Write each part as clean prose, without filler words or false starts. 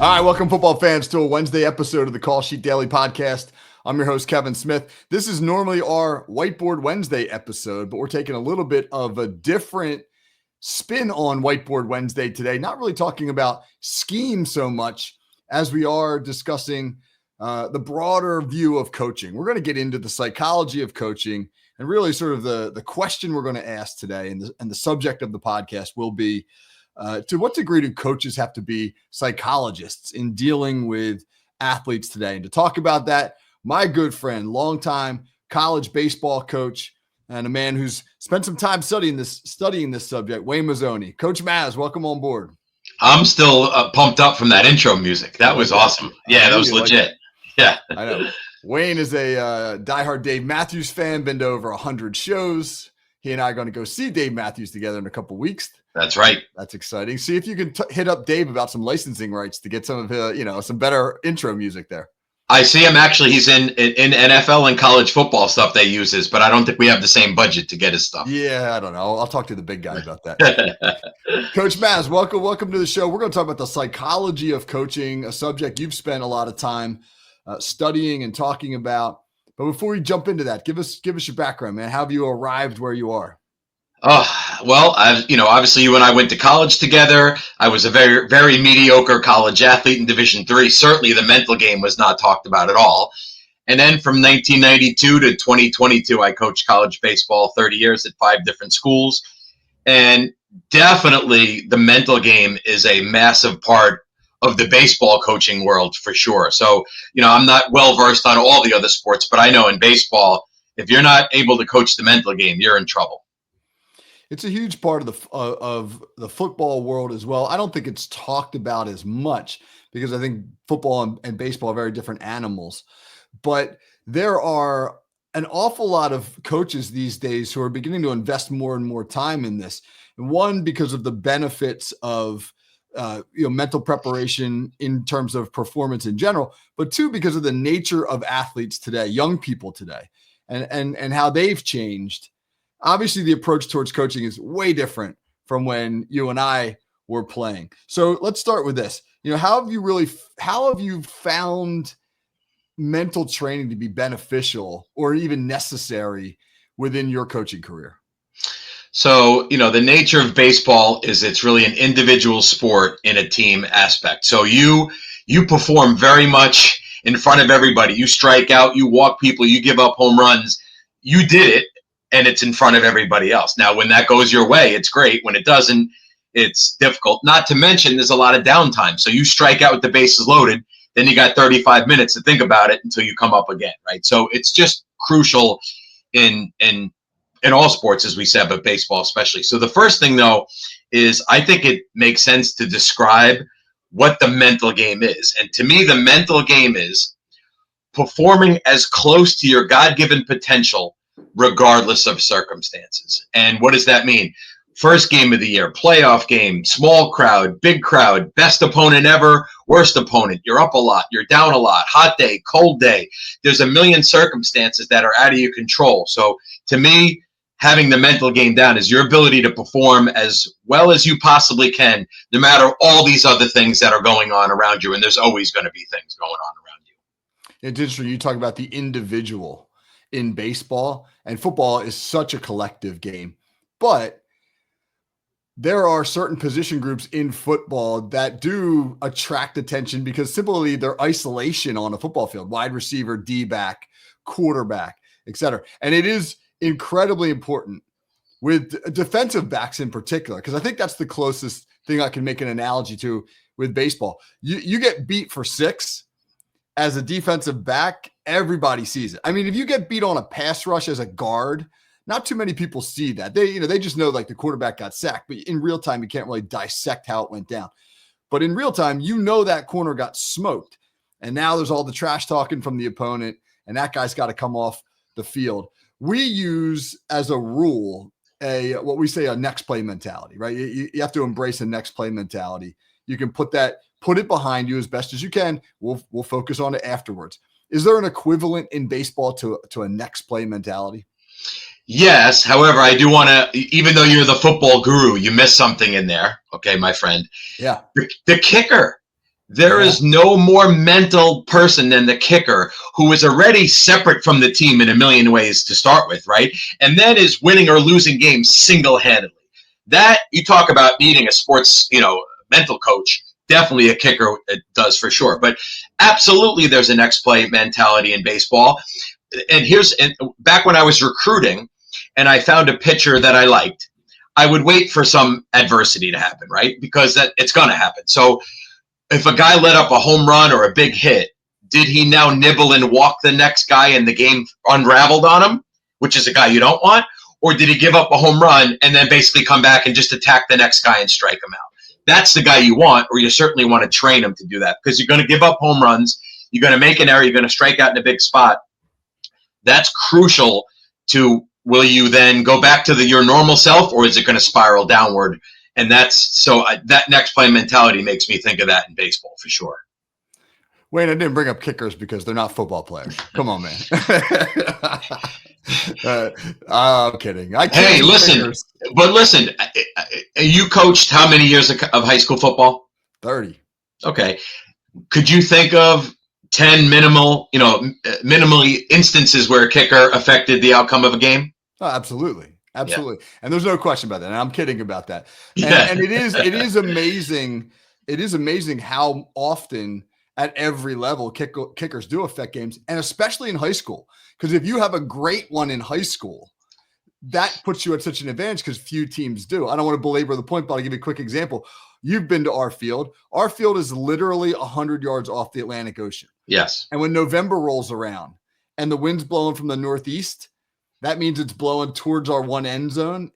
All right, welcome football fans to a Wednesday episode of the Call Sheet Daily Podcast. I'm your host, Kevin Smith. This is normally our Whiteboard Wednesday episode, but we're taking a little bit of a different spin on Whiteboard Wednesday today. Not really talking about scheme so much as we are discussing the broader view of coaching. We're going to get into the psychology of coaching and really sort of the question we're going to ask today. And the subject of the podcast will be, to what degree do coaches have to be psychologists in dealing with athletes today? And to talk about that, my good friend, longtime college baseball coach, and a man who's spent some time studying this subject, Wayne Mazzoni. Coach Maz, welcome on board. I'm still pumped up from that intro music. That was awesome. Yeah, that was legit. Yeah. I know. Wayne is a diehard Dave Matthews fan, been to over 100 shows. He and I are going to go see Dave Matthews together in a couple weeks. That's right. That's exciting. See if you can hit up Dave about some licensing rights to get some of his, some better intro music there. I see him actually. He's in NFL and college football stuff they uses, but I don't think we have the same budget to get his stuff. Yeah, I don't know. I'll talk to the big guy about that. Coach Maz, welcome to the show. We're going to talk about the psychology of coaching, a subject you've spent a lot of time studying and talking about. But before we jump into that, give us your background, man. How have you arrived where you are? Well, obviously you and I went to college together. I was a very, very mediocre college athlete in Division III. Certainly the mental game was not talked about at all. And then from 1992 to 2022, I coached college baseball 30 years at 5 different schools. And definitely the mental game is a massive part of the baseball coaching world for sure. So, I'm not well versed on all the other sports, but I know in baseball, if you're not able to coach the mental game, you're in trouble. It's a huge part of the football world as well. I don't think it's talked about as much because I think football and baseball are very different animals. But there are an awful lot of coaches these days who are beginning to invest more and more time in this. And one, because of the benefits of mental preparation in terms of performance in general, but two, because of the nature of athletes today, young people today, and how they've changed. Obviously, the approach towards coaching is way different from when you and I were playing. So let's start with this. How have you found mental training to be beneficial or even necessary within your coaching career? So, the nature of baseball is it's really an individual sport in a team aspect. So you perform very much in front of everybody. You strike out, you walk people, you give up home runs. You did it. And it's in front of everybody else. Now, when that goes your way, it's great. When it doesn't, it's difficult. Not to mention, there's a lot of downtime. So you strike out with the bases loaded, then you got 35 minutes to think about it until you come up again, right? So it's just crucial in all sports, as we said, but baseball especially. So the first thing, though, is I think it makes sense to describe what the mental game is. And to me, the mental game is performing as close to your God-given potential regardless of circumstances. And what does that mean? First game of the year, playoff game, small crowd, big crowd, best opponent ever, worst opponent. You're up a lot, you're down a lot, hot day, cold day. There's a million circumstances that are out of your control. So to me, having the mental game down is your ability to perform as well as you possibly can, no matter all these other things that are going on around you. And there's always going to be things going on around you. It's interesting. You talk about the individual in baseball, and football is such a collective game, but there are certain position groups in football that do attract attention because simply their isolation on a football field, wide receiver, D-back, quarterback, etc. And it is incredibly important with defensive backs in particular, because I think that's the closest thing I can make an analogy to with baseball. You get beat for 6 as a defensive back, everybody sees it. I mean, if you get beat on a pass rush as a guard, not too many people see that. They just know like the quarterback got sacked, but in real time, you can't really dissect how it went down. But in real time, that corner got smoked. And now there's all the trash talking from the opponent, and that guy's got to come off the field. We use as a rule what we say a next play mentality, right? You have to embrace a next play mentality. You can put it behind you as best as you can. We'll focus on it afterwards. Is there an equivalent in baseball to a next play mentality? Yes. However, I do want to, even though you're the football guru, you missed something in there. Okay, my friend. Yeah. The kicker. There is no more mental person than the kicker, who is already separate from the team in a million ways to start with, right? And then is winning or losing games single-handedly. That, you talk about needing a sports, mental coach. Definitely a kicker does for sure. But absolutely there's a next play mentality in baseball. And back when I was recruiting and I found a pitcher that I liked, I would wait for some adversity to happen, right? Because it's going to happen. So if a guy let up a home run or a big hit, did he now nibble and walk the next guy and the game unraveled on him, which is a guy you don't want? Or did he give up a home run and then basically come back and just attack the next guy and strike him out? That's the guy you want, or you certainly want to train him to do that, because you're going to give up home runs. You're going to make an error. You're going to strike out in a big spot. That's crucial to, will you then go back to your normal self, or is it going to spiral downward? And that next play mentality makes me think of that in baseball for sure. Wayne, I didn't bring up kickers because they're not football players. Come on, man. I'm kidding. Hey, listen, you coached how many years of high school football? 30. Okay. Could you think of 10 minimally instances where a kicker affected the outcome of a game? Oh, absolutely. Absolutely. Yeah. And there's no question about that. And I'm kidding about that. Yeah. And it is amazing. It is amazing how often at every level kickers do affect games, and especially in high school. Because if you have a great one in high school, that puts you at such an advantage, because few teams do. I don't want to belabor the point, but I'll give you a quick example. You've been to our field. Our field is literally 100 yards off the Atlantic Ocean. Yes. And when November rolls around and the wind's blowing from the northeast, that means it's blowing towards our one end zone.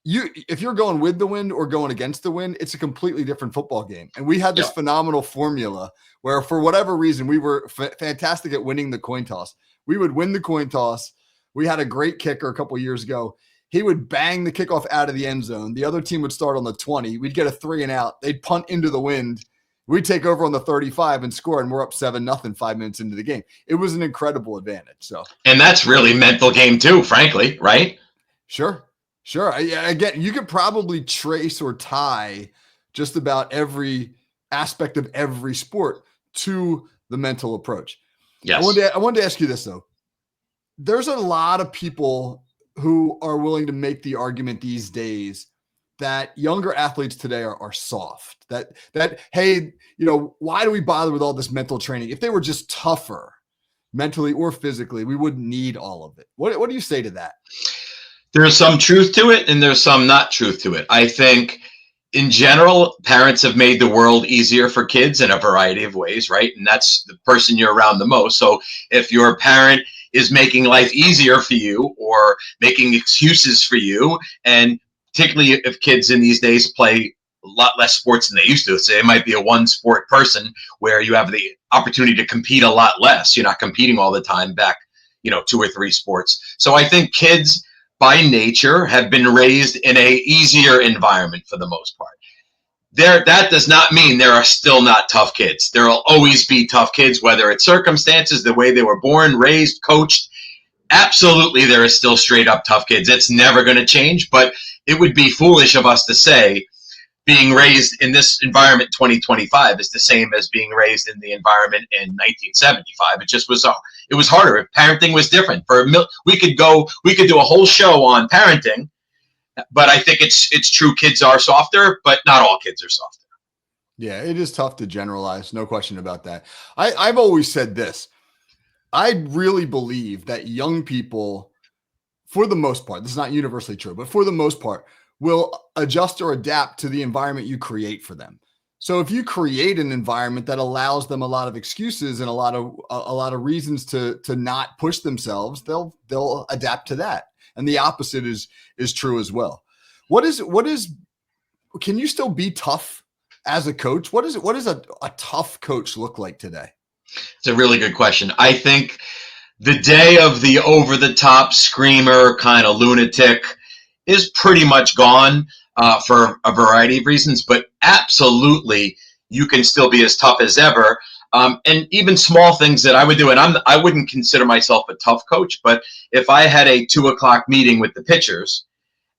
If you're going with the wind or going against the wind, it's a completely different football game. And we had this phenomenal formula where, for whatever reason, we were fantastic at winning the coin toss. We would win the coin toss. We had a great kicker a couple of years ago. He would bang the kickoff out of the end zone. The other team would start on the 20. We'd get a 3 and out. They'd punt into the wind. We'd take over on the 35 and score, and we're up 7-0 5 minutes into the game. It was an incredible advantage. And that's really mental game too, frankly, right? Sure. Again, you could probably trace or tie just about every aspect of every sport to the mental approach. Yes. I wanted to ask you this, though. There's a lot of people who are willing to make the argument these days that younger athletes today are soft. That hey, why do we bother with all this mental training? If they were just tougher mentally or physically, we wouldn't need all of it. What do you say to that? There's some truth to it, and there's some not truth to it. I think in general, parents have made the world easier for kids in a variety of ways, right? And that's the person you're around the most. So if your parent is making life easier for you or making excuses for you, and particularly if kids in these days play a lot less sports than they used to, say it might be a one sport person where you have the opportunity to compete a lot less. You're not competing all the time back, 2 or 3 sports. So I think kids by nature have been raised in a easier environment for the most part. That does not mean there are still not tough kids. There will always be tough kids, whether it's circumstances, the way they were born, raised, coached. Absolutely, there is still straight up tough kids. It's never going to change, but it would be foolish of us to say being raised in this environment 2025 is the same as being raised in the environment in 1975. It just was it was harder. Parenting was different. We could do a whole show on parenting, but I think it's true. Kids are softer, but not all kids are softer. Yeah, it is tough to generalize. No question about that. I've always said this. I really believe that young people, for the most part, this is not universally true, but for the most part, will adjust or adapt to the environment you create for them. So if you create an environment that allows them a lot of excuses and a lot of reasons to not push themselves, they'll adapt to that. And the opposite is true as well. Can you still be tough as a coach? What does a tough coach look like today? It's a really good question. I think the day of the over-the-top screamer kind of lunatic is pretty much gone for a variety of reasons, but absolutely you can still be as tough as ever. And even small things that I would do, and I wouldn't consider myself a tough coach, but if I had a 2:00 meeting with the pitchers,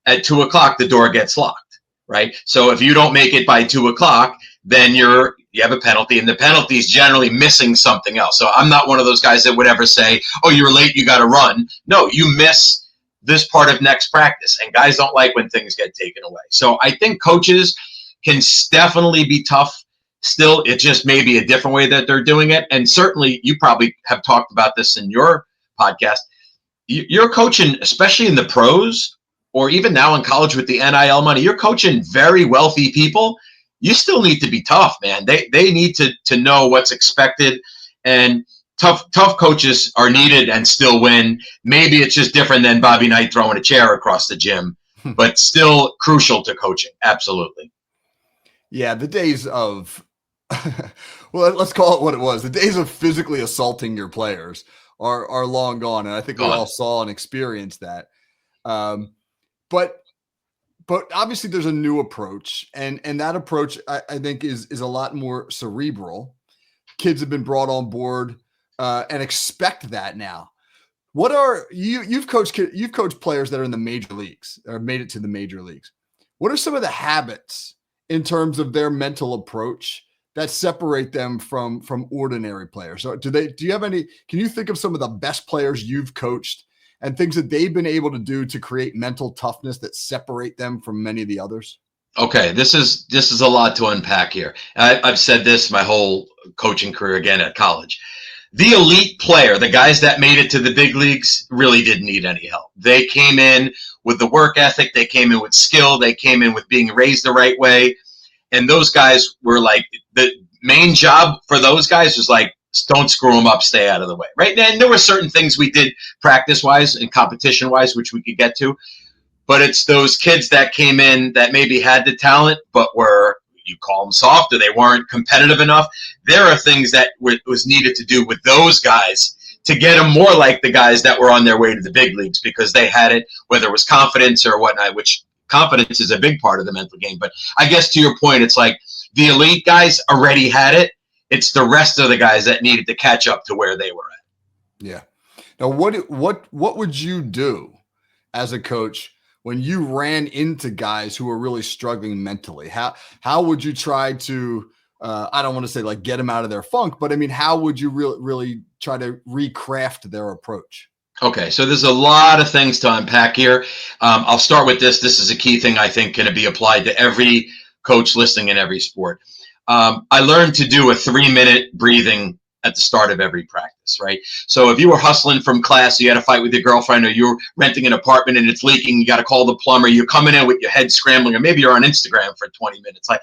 at 2:00 the door gets locked, right? So if you don't make it by 2:00, then you have a penalty, and the penalty is generally missing something else. So I'm not one of those guys that would ever say, "Oh, you're late, you got to run." No, you miss this part of next practice, and guys don't like when things get taken away. So I think coaches can definitely be tough. Still, it just may be a different way that they're doing it. And certainly, you probably have talked about this in your podcast. You're coaching, especially in the pros, or even now in college with the NIL money, you're coaching very wealthy people. You still need to be tough, man. They need to know what's expected, and tough coaches are needed and still win. Maybe it's just different than Bobby Knight throwing a chair across the gym, but still crucial to coaching. Absolutely. Yeah, the days of well, let's call it what it was. The days of physically assaulting your players are long gone, and I think we all saw and experienced that. But obviously there's a new approach, and that approach I think is a lot more cerebral. Kids have been brought on board and expect that now. What are you've coached players that are in the major leagues or made it to the major leagues. What are some of the habits in terms of their mental approach that separate them from ordinary players? So do you have any, can you think of some of the best players you've coached and things that they've been able to do to create mental toughness that separate them from many of the others? Okay, this is a lot to unpack here. I've said this my whole coaching career, again at college. The elite player, the guys that made it to the big leagues, really didn't need any help. They came in with the work ethic. They came in with skill. They came in with being raised the right way. And those guys were like, the main job for those guys was like, don't screw them up, stay out of the way, right? And there were certain things we did practice-wise and competition-wise, which we could get to. But it's those kids that came in that maybe had the talent, but were, you call them soft, or they weren't competitive enough. There are things that was needed to do with those guys to get them more like the guys that were on their way to the big leagues, because they had it, whether it was confidence or whatnot, which confidence is a big part of the mental game. But I guess to your point, it's like the elite guys already had it. It's the rest of the guys that needed to catch up to where they were at. Yeah. Now, what would you do as a coach when you ran into guys who were really struggling mentally? How would you try to, I don't want to say like get them out of their funk, but I mean, how would you really try to recraft their approach? Okay, so there's a lot of things to unpack here. I'll start with this. This is a key thing I think can be applied to every coach listening in every sport. I learned to do a 3-minute breathing at the start of every practice, right? So if you were hustling from class, you had a fight with your girlfriend, or you're renting an apartment and it's leaking, you got to call the plumber, you're coming in with your head scrambling, or maybe you're on Instagram for 20 minutes. Like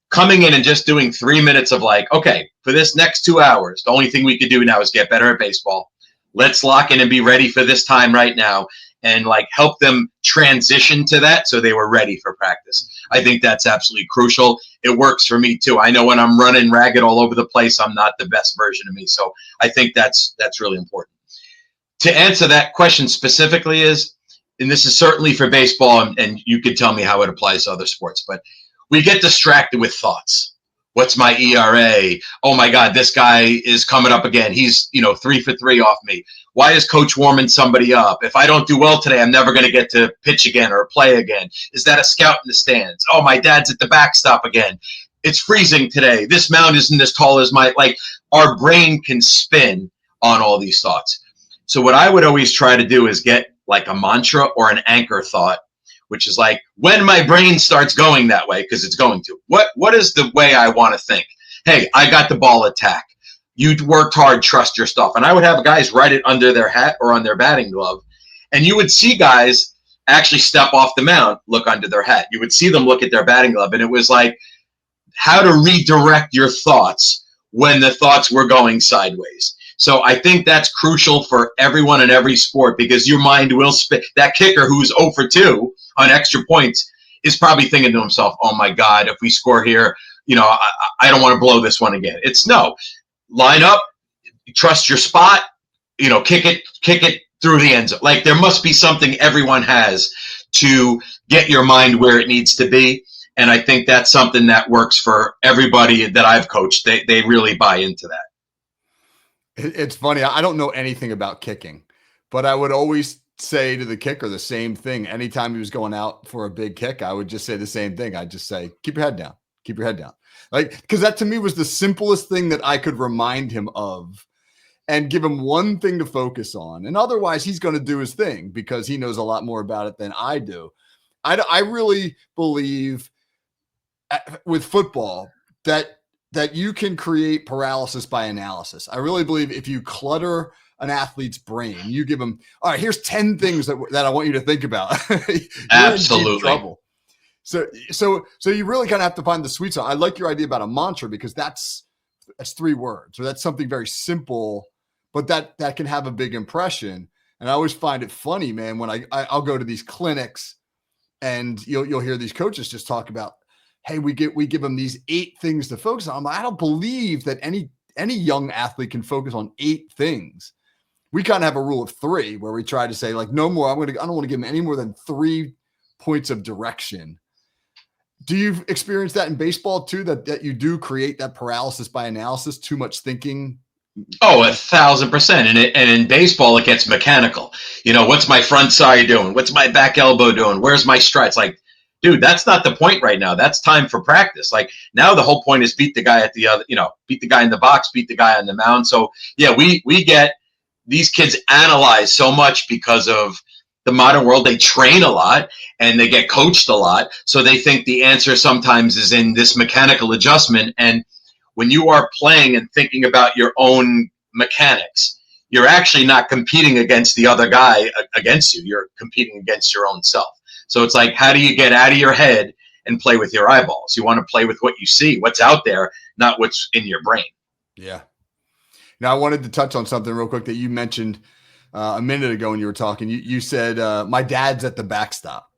coming in and just doing 3 minutes of like, okay, for this next 2 hours, the only thing we could do now is get better at baseball. Let's lock in and be ready for this time right now, and like help them transition to that so they were ready for practice. I think that's absolutely crucial. It works for me too. I know when I'm running ragged all over the place, I'm not the best version of me. So I think that's really important. To answer that question specifically is, and this is certainly for baseball, and you could tell me how it applies to other sports, but we get distracted with thoughts. What's my ERA? Oh my God, this guy is coming up again. He's 3 for 3 off me. Why is coach warming somebody up? If I don't do well today, I'm never going to get to pitch again or play again. Is that a scout in the stands? Oh, my dad's at the backstop again. It's freezing today. This mound isn't as tall as our brain can spin on all these thoughts. So what I would always try to do is get like a mantra or an anchor thought, which is like when my brain starts going that way, because it's going to. What is the way I want to think? Hey, I got the ball attack. You worked hard, trust your stuff. And I would have guys write it under their hat or on their batting glove. And you would see guys actually step off the mound, look under their hat. You would see them look at their batting glove. And it was like how to redirect your thoughts when the thoughts were going sideways. So I think that's crucial for everyone in every sport, because your mind will spin. That kicker who's 0 for 2 on extra points is probably thinking to himself, oh my God, if we score here, I don't want to blow this one again. It's no. Line up, trust your spot, kick it through the end zone. Like there must be something everyone has to get your mind where it needs to be. And I think that's something that works for everybody that I've coached. They really buy into that. It's funny. I don't know anything about kicking, but I would always say to the kicker the same thing. Anytime he was going out for a big kick, I would just say the same thing. I'd just say, keep your head down, keep your head down. Like, because that to me was the simplest thing that I could remind him of and give him one thing to focus on. And otherwise, he's going to do his thing because he knows a lot more about it than I do. I really believe with football that you can create paralysis by analysis. I really believe if you clutter an athlete's brain, you give them, all right, here's 10 things that I want you to think about. Absolutely. In deep trouble. So you really kind of have to find the sweet spot. I like your idea about a mantra because that's 3 words, or that's something very simple, but that can have a big impression. And I always find it funny, man, when I'll go to these clinics and you'll hear these coaches just talk about, hey, we give them these 8 things to focus on. I don't believe that any young athlete can focus on 8 things. We kind of have a rule of 3 where we try to say, like, no more. I don't want to give them any more than 3 points of direction. Do you experience that in baseball too? That you do create that paralysis by analysis, too much thinking? Oh, 1,000%. And in baseball, it gets mechanical. What's my front side doing? What's my back elbow doing? Where's my strides? Like, dude, that's not the point right now. That's time for practice. Like, now the whole point is beat the guy beat the guy in the box, beat the guy on the mound. So yeah, we get these kids analyze so much because of the modern world. They train a lot and they get coached a lot. So they think the answer sometimes is in this mechanical adjustment. And when you are playing and thinking about your own mechanics, you're actually not competing against the other guy against you. You're competing against your own self. So it's like, how do you get out of your head and play with your eyeballs? You want to play with what you see, what's out there, not what's in your brain. Yeah. Now, I wanted to touch on something real quick that you mentioned a minute ago when you were talking. You said, my dad's at the backstop,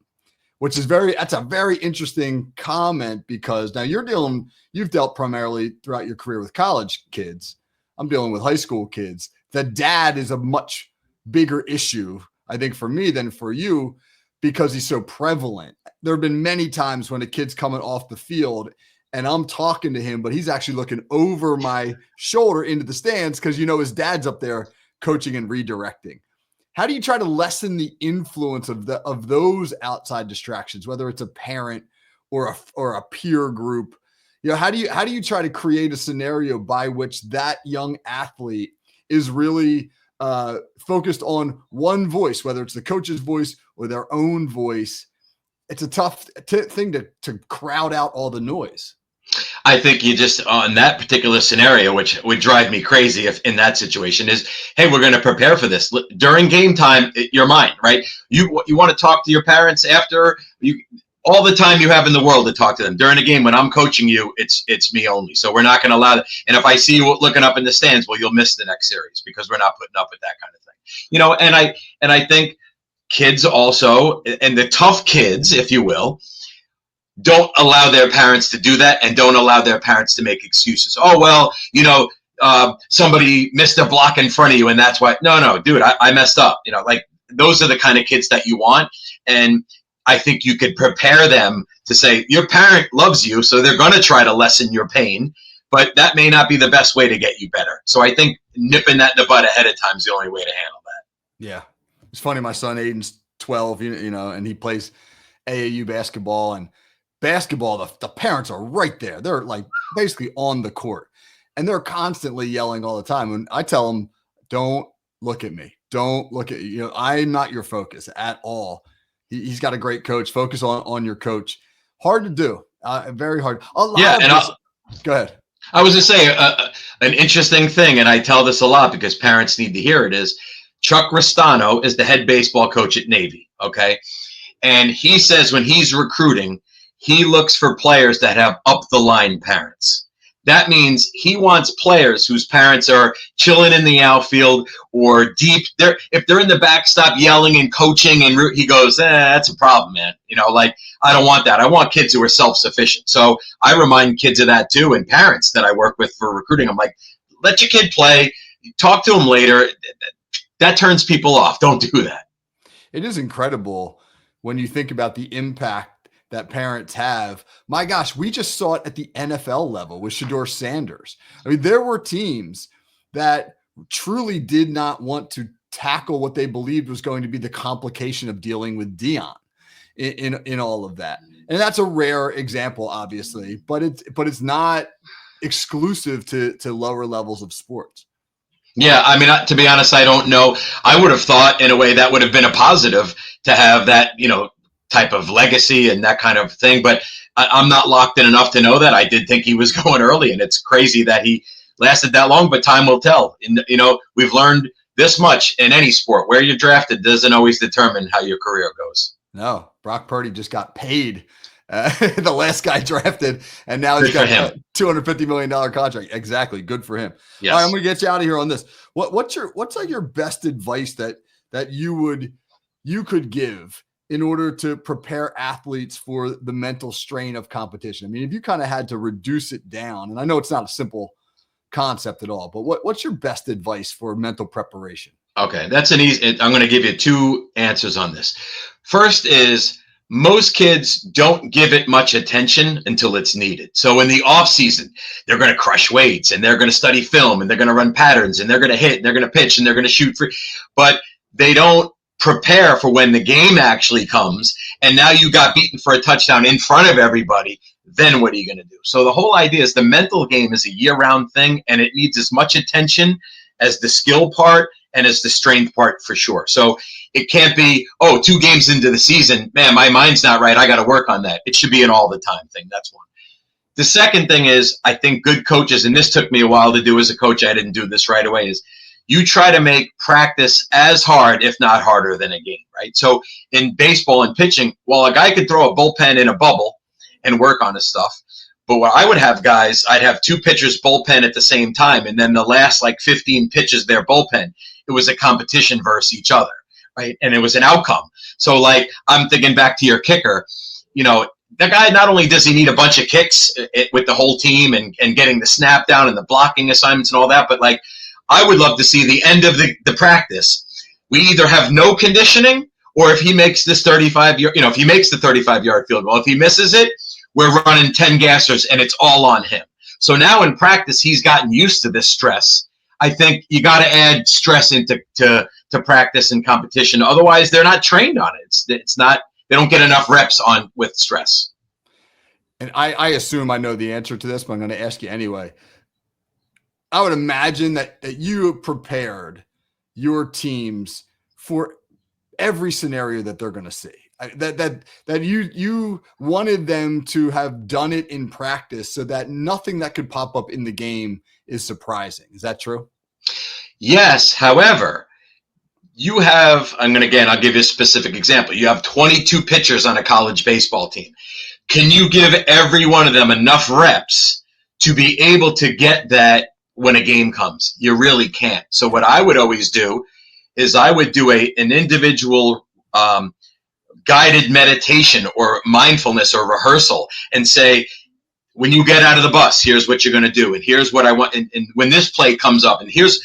which is that's a very interesting comment because now you've dealt primarily throughout your career with college kids. I'm dealing with high school kids. The dad is a much bigger issue, I think, for me than for you because he's so prevalent. There have been many times when a kid's coming off the field and I'm talking to him, but he's actually looking over my shoulder into the stands because, his dad's up there coaching and redirecting. How do you try to lessen the influence of those outside distractions, whether it's a parent or a peer group? How do you try to create a scenario by which that young athlete is really focused on one voice, whether it's the coach's voice or their own voice? It's a tough thing to crowd out all the noise. I think you just, on that particular scenario, which would drive me crazy if in that situation is, hey, we're going to prepare for this. During game time, you're mine, right? You want to talk to your parents after all the time you have in the world to talk to them. During a game when I'm coaching you, it's me only. So we're not going to allow that. And if I see you looking up in the stands, well, you'll miss the next series because we're not putting up with that kind of thing. And I think kids also, and the tough kids, if you will, don't allow their parents to do that and don't allow their parents to make excuses. Oh, well, somebody missed a block in front of you and that's why. No, dude, I messed up. Like those are the kind of kids that you want. And I think you could prepare them to say your parent loves you, so they're going to try to lessen your pain, but that may not be the best way to get you better. So I think nipping that in the bud ahead of time is the only way to handle that. Yeah. It's funny. My son Aiden's 12, and he plays AAU basketball, and basketball, the parents are right there. They're like basically on the court and they're constantly yelling all the time. And I tell them, don't look at me. Don't look at you. I'm not your focus at all. He's got a great coach. Focus on your coach. Hard to do. Very hard. Go ahead. I was going to say an interesting thing, and I tell this a lot because parents need to hear it, is Chuck Ristano is the head baseball coach at Navy. Okay. And he says when he's recruiting, he looks for players that have up the line parents. That means he wants players whose parents are chilling in the outfield or deep. If they're in the backstop yelling and coaching, and he goes, that's a problem, man. I don't want that. I want kids who are self-sufficient. So I remind kids of that too, and parents that I work with for recruiting. I'm like, let your kid play. Talk to him later. That turns people off. Don't do that. It is incredible when you think about the impact that parents have. My gosh, we just saw it at the NFL level with Shedeur Sanders. I mean, there were teams that truly did not want to tackle what they believed was going to be the complication of dealing with Dion in all of that. And that's a rare example, obviously, but it's not exclusive to lower levels of sports. Yeah, I mean, to be honest, I don't know. I would have thought in a way that would have been a positive to have that, type of legacy and that kind of thing. But I'm not locked in enough to know that. I did think he was going early, and it's crazy that he lasted that long, but time will tell. And, we've learned this much in any sport. Where you're drafted doesn't always determine how your career goes. No, Brock Purdy just got paid. The last guy drafted, and now he's got a $250 million contract. Exactly. Good for him. Yes. All right, I'm going to get you out of here on this. What's like your best advice that you could give in order to prepare athletes for the mental strain of competition? I mean, if you kind of had to reduce it down, and I know it's not a simple concept at all, but what's your best advice for mental preparation? Okay, that's I'm going to give you two answers on this. First is, most kids don't give it much attention until it's needed. So in the off season, they're going to crush weights, and they're going to study film, and they're going to run patterns, and they're going to hit, and they're going to pitch, and they're going to shoot free. But they don't prepare for when the game actually comes. And now you got beaten for a touchdown in front of everybody. Then what are you going to do? So the whole idea is the mental game is a year-round thing, and it needs as much attention as the skill part and as the strength part, for sure. So it can't be, 2 games into the season, man, my mind's not right, I got to work on that. It should be an all-the-time thing. That's one. The second thing is, I think good coaches, and this took me a while to do as a coach, I didn't do this right away, is you try to make practice as hard, if not harder, than a game, right? So in baseball and pitching, well, a guy could throw a bullpen in a bubble and work on his stuff. But what I would have guys, I'd have 2 pitchers bullpen at the same time, and then the last 15 pitches their bullpen, it was a competition versus each other, right? And it was an outcome. So I'm thinking back to your kicker, the guy, not only does he need a bunch of kicks with the whole team and getting the snap down and the blocking assignments and all that, but I would love to see the end of the practice. We either have no conditioning, or if he makes this 35-yard, if he makes the 35-yard field goal, if he misses it, we're running 10 gassers, and it's all on him. So now in practice, he's gotten used to this stress. I think you got to add stress into practice and competition. Otherwise, they're not trained on it. It's not. They don't get enough reps on with stress. And I assume I know the answer to this, but I'm going to ask you anyway. I would imagine that you prepared your teams for every scenario that they're going to see. That you wanted them to have done it in practice so that nothing that could pop up in the game is surprising. Is that true? Yes. However, I'll give you a specific example. You have 22 pitchers on a college baseball team. Can you give every one of them enough reps to be able to get that when a game comes? You really can't. So what I would always do is I would do an individual guided meditation or mindfulness or rehearsal and say, when you get out of the bus, here's what you're going to do. And here's what I want. And when this play comes up, and here's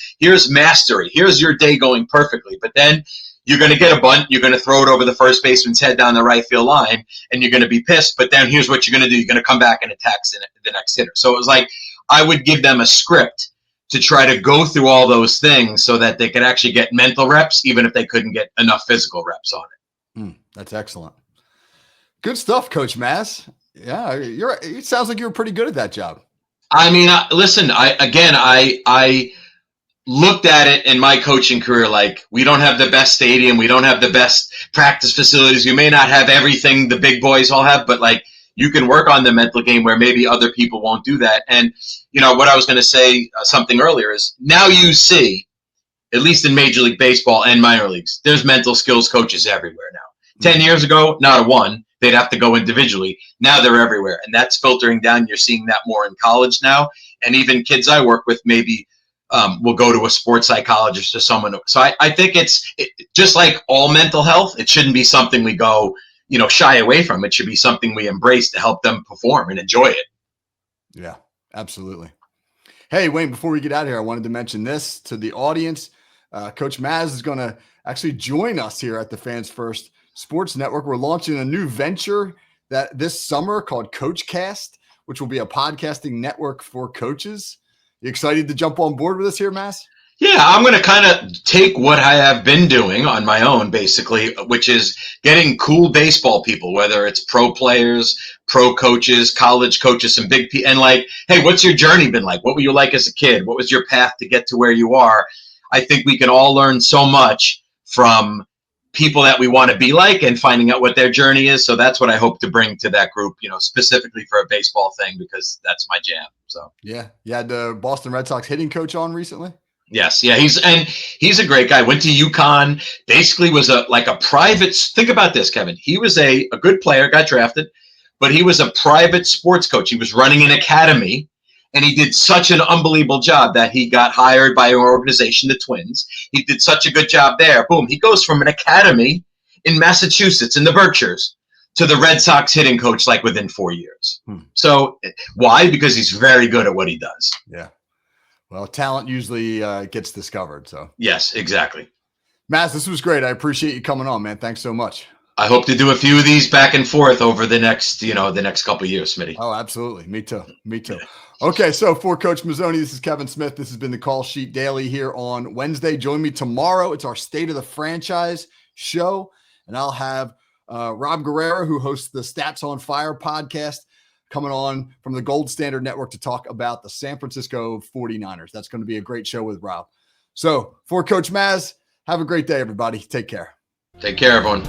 mastery. Here's your day going perfectly. But then you're going to get a bunt. You're going to throw it over the first baseman's head down the right field line, and you're going to be pissed. But then here's what you're going to do. You're going to come back and attack the next hitter. So it was I would give them a script to try to go through all those things so that they could actually get mental reps, even if they couldn't get enough physical reps on it. That's excellent. Good stuff, Coach Maz. Yeah, it sounds like you were pretty good at that job. I mean, listen, I looked at it in my coaching career we don't have the best stadium, we don't have the best practice facilities, we may not have everything the big boys all have, but you can work on the mental game where maybe other people won't do that. And what I was going to say something earlier is, now you see, at least in Major League Baseball and minor leagues, there's mental skills coaches everywhere now. 10 years ago, not a one. They'd have to go individually. Now they're everywhere, and that's filtering down. You're seeing that more in college now, and even kids I work with maybe will go to a sports psychologist or someone. So I think it's just like all mental health. It shouldn't be something we go, shy away from. It should be something we embrace to help them perform and enjoy it. Yeah, absolutely. Hey, Wayne, before we get out of here, I wanted to mention this to the audience. Coach Maz is going to actually join us here at the Fans First Sports Network. We're launching a new venture that this summer called CoachCast, which will be a podcasting network for coaches. You excited to jump on board with us here, Mass? Yeah, I'm going to kind of take what I have been doing on my own, basically, which is getting cool baseball people, whether it's pro players, pro coaches, college coaches, some big people, and like, hey, what's your journey been like? What were you like as a kid? What was your path to get to where you are? I think we can all learn so much from people that we want to be like and finding out what their journey is. So that's what I hope to bring to that group, specifically for a baseball thing, because that's my jam. So yeah, you had the Boston Red Sox hitting coach on recently. Yes, yeah, he's a great guy. Went to UConn. Basically, was a private. Think about this, Kevin. He was a good player, got drafted, but he was a private sports coach. He was running an academy, and he did such an unbelievable job that he got hired by our organization, the Twins. He did such a good job there. Boom, he goes from an academy in Massachusetts in the Berkshires to the Red Sox hitting coach like within 4 years. So why? Because he's very good at what he does. Yeah. Well, talent usually gets discovered. So yes, exactly. Maz, this was great. I appreciate you coming on, man. Thanks so much. I hope to do a few of these back and forth over the next couple of years, Smitty. Oh, absolutely. Me too. Okay, so for Coach Mazzoni, this is Kevin Smith. This has been the Call Sheet Daily here on Wednesday. Join me tomorrow. It's our State of the Franchise show, and I'll have Rob Guerrero, who hosts the Stats on Fire podcast, coming on from the Gold Standard Network to talk about the San Francisco 49ers. That's going to be a great show with Rob. So for Coach Maz, have a great day, everybody. Take care. Take care, everyone.